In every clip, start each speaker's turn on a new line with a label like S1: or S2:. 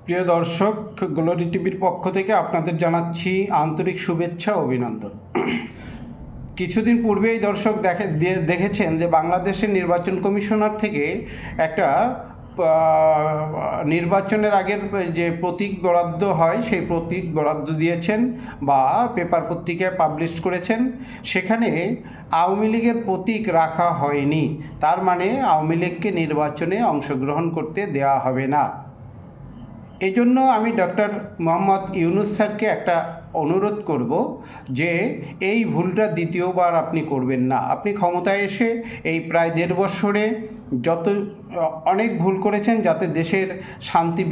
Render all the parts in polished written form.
S1: প্রিয় দর্শক, গ্লোরি টিভির পক্ষ থেকে আপনাদের জানাচ্ছি আন্তরিক শুভেচ্ছা ও অভিনন্দন। কিছুদিন পূর্বেই দর্শক দেখেছেন যে বাংলাদেশের নির্বাচন কমিশনার থেকে একটা নির্বাচনের আগের যে প্রতীক বরাদ্দ হয় সেই প্রতীক বরাদ্দ দিয়েছেন বা পেপার পত্রিকায় পাবলিশ করেছেন। সেখানে আওয়ামী লীগের প্রতীক রাখা হয়নি, তার মানে আওয়ামী লীগকে নির্বাচনে অংশগ্রহণ করতে দেওয়া হবে না। এই জন্য আমি ডক্টর মোহাম্মদ ইউনূস স্যারকে একটা অনুরোধ করব যে এই ভুলটা দ্বিতীয়বার আপনি করবেন না। আপনি ক্ষমতায় এসে এই প্রায় ১.৫ বছরে অনেক ভুল করেছেন, যাতে দেশের শান্তি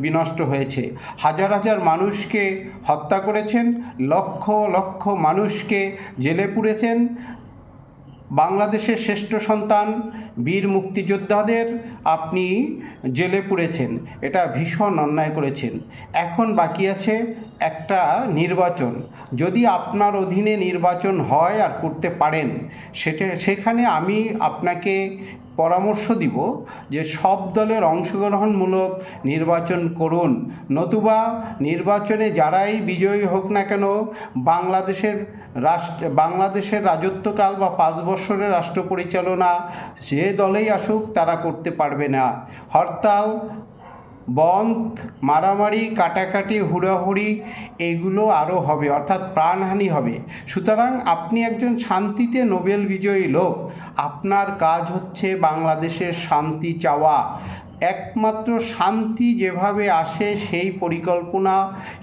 S1: বিনষ্ট হয়েছে। হাজার হাজার মানুষকে হত্যা করেছেন, লক্ষ লক্ষ মানুষকে জেলে পুরেছেন। বাংলাদেশের শ্রেষ্ঠ সন্তান বীর মুক্তিযোদ্ধাদের আপনি জেলে পুরেছেন, এটা ভীষণ অন্যায় করেছেন। এখন বাকি আছে একটা নির্বাচন। যদি আপনার অধীনে নির্বাচন হয় আর করতে পারেন, সেখানে আমি আপনাকে পরামর্শ দিব যে সব দলের অংশগ্রহণমূলক নির্বাচন করুন, নতুবা নির্বাচনে যারাই বিজয়ী হোক না কেন, বাংলাদেশের রাজত্বকাল বা 5 বছরের রাষ্ট্র পরিচালনা যে দলেই আসুক তারা করতে পারবে না। হরতাল, বন্ধ, মারামারি, কাটাকাটি, হুড়াহুড়ি এগুলো আরও হবে, অর্থাৎ প্রাণহানি হবে। সুতরাং আপনি একজন শান্তিতে নোবেল বিজয়ী লোক, আপনার কাজ হচ্ছে বাংলাদেশের শান্তি চাওয়া। একমাত্র শান্তি যেভাবে আসে সেই পরিকল্পনা,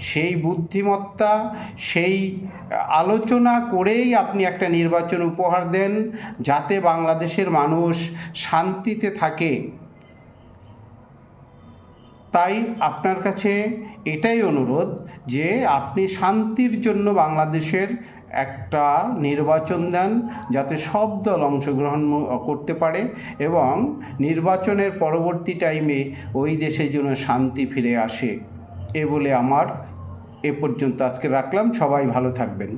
S1: সেই বুদ্ধিমত্তা, সেই আলোচনা করেই আপনি একটা নির্বাচন উপহার দেন, যাতে বাংলাদেশের মানুষ শান্তিতে থাকে। তাই আপনার কাছে এটাই অনুরোধ যে আপনি শান্তির জন্য বাংলাদেশের একটা নির্বাচন দেন, যাতে সব দল অংশগ্রহণ করতে পারে এবং নির্বাচনের পরবর্তী টাইমে ওই দেশের জন্য শান্তি ফিরে আসে। এ বলে আমার এ পর্যন্ত আজকে রাখলাম। সবাই ভালো থাকবেন।